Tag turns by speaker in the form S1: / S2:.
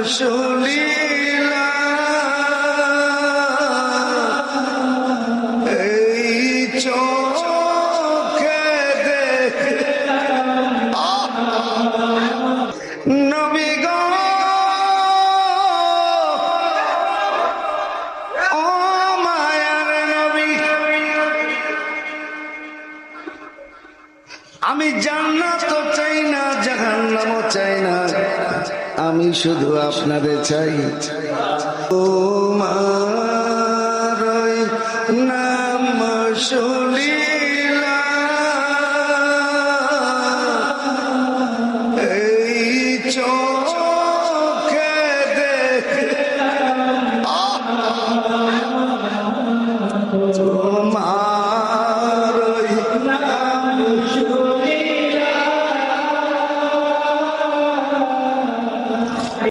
S1: শুনিলা এই চোখে দেখে নবী গো ও মায়ার নবী আমি জান্নাতও চাই না জাহান্নামও চাই না আমি শুধু আপনাদের চাই ও মার নাম